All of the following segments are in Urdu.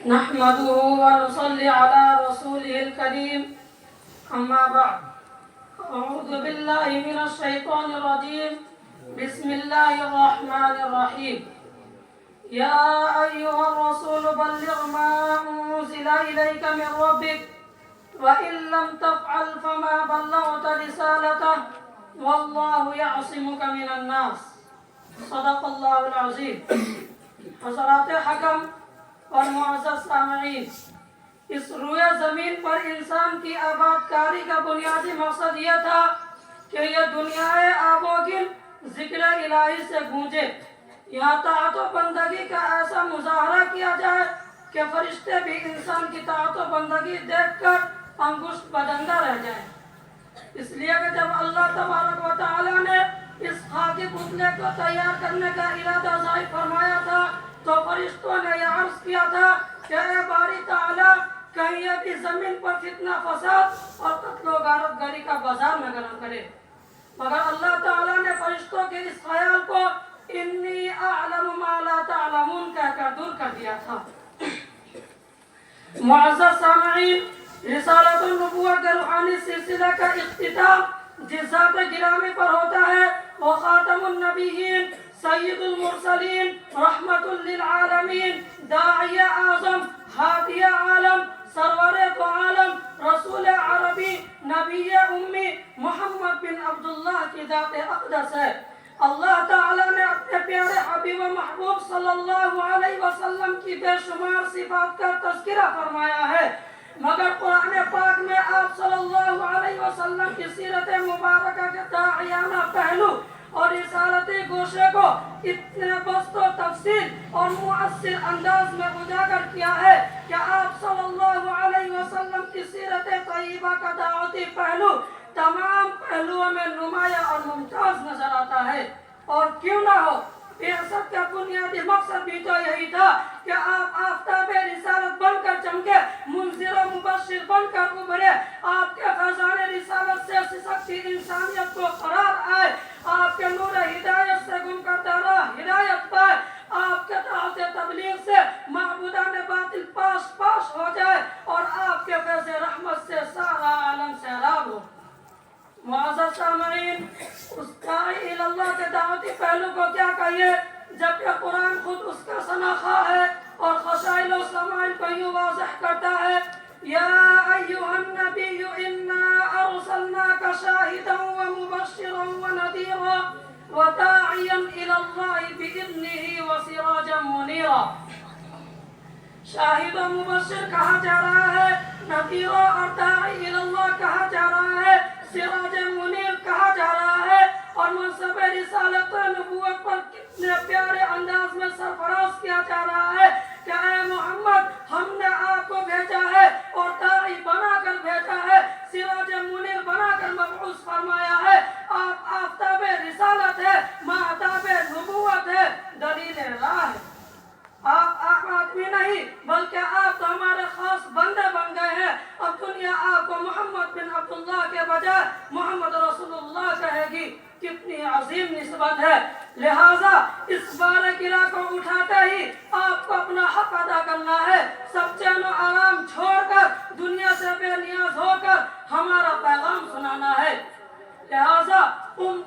نحمده ونصلي على رسوله الكريم أما بعد أعوذ بالله من الشيطان الرجيم بسم الله الرحمن الرحيم يا أيها الرسول بلغ ما أنزل إليك من ربك وإن لم تفعل فما بلغت رسالته والله يعصمك من الناس صدق الله العظيم. حضرات حکم اور معزز سامعین، اس روئے زمین پر انسان کی آباد کاری کا بنیادی مقصد یہ تھا کہ یہ دنیا آب و گل ذکر الہی سے گونجے، یہاں طاعت و بندگی کا ایسا مظاہرہ کیا جائے کہ فرشتے بھی انسان کی طاعت و بندگی دیکھ کر انگشت بدندہ رہ جائیں. اس لیے کہ جب اللہ تبارک و تعالی نے اس خاکی پتلے کو تیار کرنے کا ارادہ ظاہر فرمایا تھا تو فرشتوں نے یہ عرض کیا تھا کہ اے باری تعالی، کہیں یہ بھی زمین پر فتنہ فساد اور قتل و غارت گری کا بازار نہ گرم کرے. مگر اللہ تعالیٰ نے فرشتوں کے اس خیال کو انی اعلم ما لا تعلمون کہہ کر دور کر دیا تھا. معزز سامعین، رسالت النبوہ کے روحانی سلسلے کا اختتام جس ذات گرامی پر ہوتا ہے وہ خاتم النبیین، سید المرسلین، رحمت للعالمین، داعی اعظم، ہادی عالم، سرور دو عالم، رسول عربی، نبی امی محمد بن عبداللہ کی ذات اقدس ہے. اللہ تعالیٰ نے اپنے پیارے حبیب و محبوب صلی اللہ علیہ وسلم کی بے شمار صفات کا تذکرہ فرمایا ہے، مگر قرآن پاک میں آپ صلی اللہ علیہ وسلم کی سیرت مبارکہ کے داعیانہ پہلو اور رسالتی گوشے کو اتنے بسط و تفصیل اور مؤثر انداز میں اجاگر کیا ہے کہ آپ صلی اللہ علیہ وسلم کی سیرت طیبہ کا دعوتی پہلو تمام پہلوؤں میں نمایاں اور ممتاز نظر آتا ہے. اور کیوں نہ ہو، بعثت کا بنیادی مقصد بھی تو یہی تھا کہ آپ آفتاب رسالت بن کر چمکے، منذر و مبشر بن کر ابھرے، آپ کے خزانے رسالت سے سسکتی انسانیت کو قرار آئے، آپ کے نور ہدایت سے گم کردہ راہ ہدایت پائے، آپ کے دعوت تبلیغ سے معبودان باطل پاش پاش ہو جائے اور آپ کے فیض رحمت سے سارا عالم سیراب ہو. معزز سامعین، اس داعی اللہ کے دعوتی پہلو کو کیا کہیے جبکہ قرآن خود اس کا شناخواہ ہے اور خشائل و شمائل کو یوں واضح کرتا ہے: یا ایھا النبی انا ارسلناک شاہدا ومبشرا ونذیرا وداعیا الی اللہ باذنہ وسراجا منیرا. شاہد و مبشر کہا جا رہا ہے، نذیر اور داعی الی اللہ کہا جا رہا ہے، سراج منیر کہا جا رہا ہے، اور منصب رسالت و نبوت پر کتنے پیارے انداز میں سرفراز کیا جا رہا ہے کہ اے محمد، ہم نے آپ کو بھیجا ہے اور داعی بنا کر بھیجا ہے، سراج منیر بنا کر مبعوث فرمایا ہے. آپ آفتاب رسالت ہے، مہتاب نبوت ہے، دلیل راہ ہے. آپ عام آدمی نہیں بلکہ آپ تو ہمارے خاص بندے بن گئے ہیں. اب دنیا آپ کو محمد بن عبداللہ کے بجائے محمد رسول اللہ کہے گی. کتنی عظیم نسبت ہے. لہٰذا اس بار گرہ کو اٹھاتے ہی آپ کو اپنا حق ادا کرنا ہے. سب چین و آرام چھوڑ کر دنیا سے بے نیاز ہو کر ہمارا پیغام سنانا ہے. لہٰذا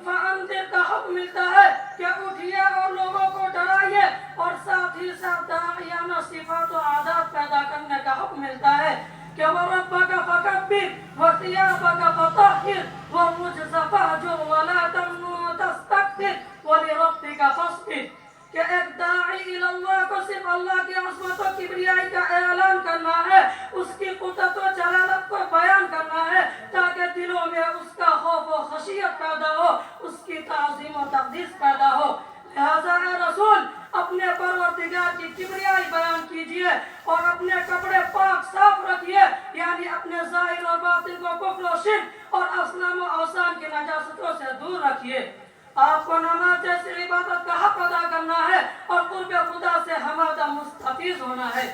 فانذر کا حکم ملتا ہے کہ اٹھیے اور لوگوں کو ڈرائیے، اور ساتھ ہی ساتھ داعیانہ صفات و عادات پیدا کرنے کا حکم ملتا ہے کہ وَرَبَّكَ فَكَبِّرْ وَثِيَابَكَ فَطَهِّرْ وَالرُّجْزَ فَاهْجُرْ وَلَا تَمْنُن تَسْتَكْبِرْ وَلِرَبِّكَ فَاصْبِرْ. کہ ایک داعی اللہ کو صرف اللہ کی عظمت و کبریائی کا اعلان کرنا ہے، اس کی قدرت و جلالت کو بیان کرنا ہے تاکہ دلوں میں اس کا خوف و خشیت پیدا ہو، اس کی تعظیم و تقدیس پیدا ہو. لہٰذا اے رسول، اپنے پروردگار کی کبریائی بیان کیجئے اور اپنے کپڑے پاک صاف رکھیے، یعنی اپنے ظاہر و باطن کو کفر و شرک اور اصنام و اوثان کی نجاستوں سے دور رکھیے. آپ کو نماز جیسی عبادت کا حق ادا کرنا ہے اور قرب خدا سے ہمارا مستفیض ہونا ہے.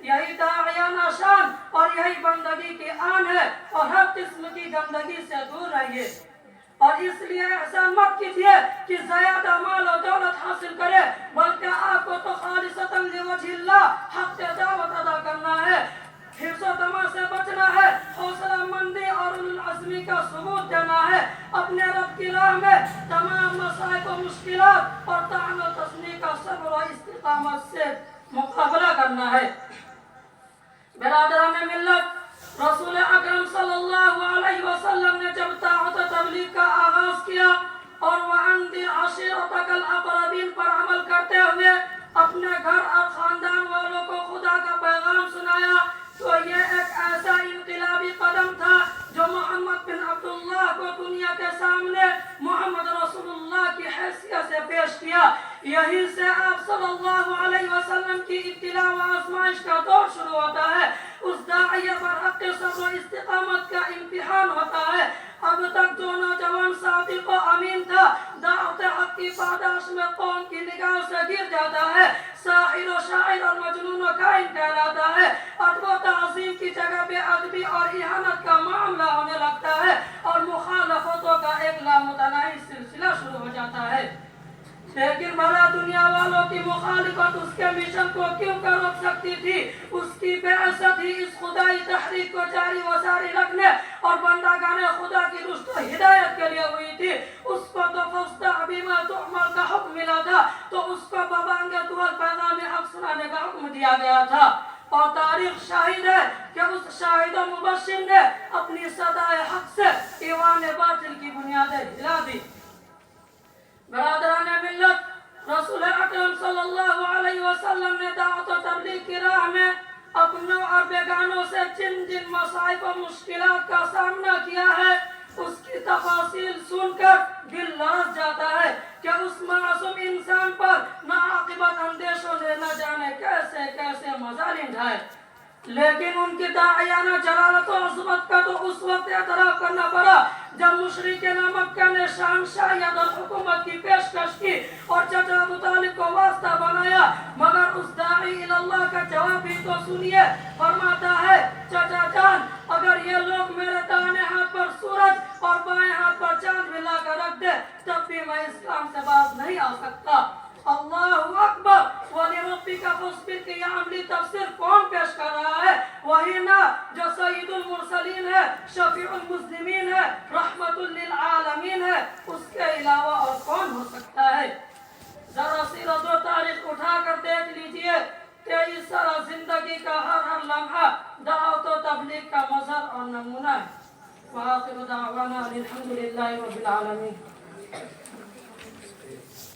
یہی داعیانہ شان اور یہی بندگی کی آن ہے، اور ہر قسم کی گندگی سے دور رہیے. اور اس لیے ایسا مت کیجیے کہ زیادہ مال و دولت حاصل کرے، بلکہ آپ کو تو خالصتاً لوجہ اللہ حق دعوت ادا کرنا ہے، حرص و طمع سے بچنا ہے، حوصلہ مندی اور العزمی کا ثبوت دینا ہے، اپنے رب کی راہ میں تمام مصائب و مشکلات اور طعن و تشنیع کا صبر و استقامت سے مقابلہ کرنا ہے۔ برادران ملت، رسول اکرم صلی اللہ علیہ وسلم نے جب دعوت تبلیغ کا آغاز کیا اور وَأَنذِرْ عَشِيرَتَكَ الْأَقْرَبِينَ پر عمل کرتے ہوئے اپنے گھر اور خاندان والوں کو خدا کا پیغام سنایا، تو یہ ایک ایسا انقلابی قدم تھا جو محمد بن عبداللہ کو دنیا کے سامنے محمد رسول اللہ کی حیثیت سے پیش کیا۔ یہیں سے آپ صلی اللہ علیہ وسلم کی ابتلاء و آزمائش کا دور شروع ہوتا ہے، اس داعیہ پر حق صبر و استقامت کا امتحان ہوتا ہے۔ اب تک جو نوجوان صادق و امین تھا، دعوت حق کی پاداش میں قوم کی نگاہ سے گر جاتا ہے، ساحر و شاعر اور مجنون و کائن کہلاتا ہے، ادب و تعظیم کی جگہ بے ادبی اور اہانت کا معاملہ ہونے لگتا ہے، اور مخالفتوں کا ایک لامتناہی سلسلہ شروع ہو جاتا ہے۔ لیکن بھلا دنیا والوں کی مخالفت اس کے مشن کو کیوں کر روک سکتی تھی؟ اس کی بعثت ہی اس خدائی تحریک کو جاری و ساری رکھنے اور بندگان خدا کی رشد و ہدایت کے لیے ہوئی تھی۔ اس کو تو فاصدع بما تؤمر کا حکم ملا تھا، تو اس کو ببانگ دول پیغام حق سنانے کا حکم دیا گیا تھا، اور تاریخ شاہد ہے کہ اس شاہد و مبشر نے اپنی صدائے حق سے ایوان باطل کی بنیادیں ہلا دی۔ برادران ملت، رسول اکرم صلی اللہ علیہ وسلم نے دعوت و تبلیغ کی راہ میں اپنوں اور بیگانوں سے جن جن مصائب و مشکلات کا سامنا کیا ہے، اس کی تفاصیل سن کر دل لرز جاتا ہے کہ اس معصوم انسان پر ناعاقبت اندیشوں نے نہ جانے کیسے کیسے مظالم ڈھائے، لیکن ان کی داعیانہ جلالت و عظمت کا تو اس وقت اعتراف کرنا پڑا جب مشرکین مکہ نے شہنشاہیت اور حکومت کی پیشکش کی اور چچا ابو طالب کو واسطہ بنایا، مگر اس داعی اللہ کا جواب بھی تو سنیے۔ فرماتا ہے، چچا جان، اگر یہ لوگ میرے دائیں ہاتھ پر سورج اور بائیں ہاتھ پر چاند ملا کر رکھ دے تب بھی میں اسلام سے باز نہیں آ سکتا۔ اللہ اکبر، وَلِرَبِّكَ فَاصْبِرْ کی یہ عملی تفسیر کون پیش کر رہا ہے؟ وہی نا جو سید المرسلین ہے، شفیع المسلمین ہے، رحمت للعالمین ہے، اس کے علاوہ اور کون ہو سکتا ہے؟ ذرا سیرت و تاریخ اٹھا کر دیکھ لیجئے کہ اس طرح زندگی کا ہر لمحہ دعوت و تبلیغ کا مظہر اور نمونہ ہے۔ وآخر دعوانا الحمدللہ رب العالمین۔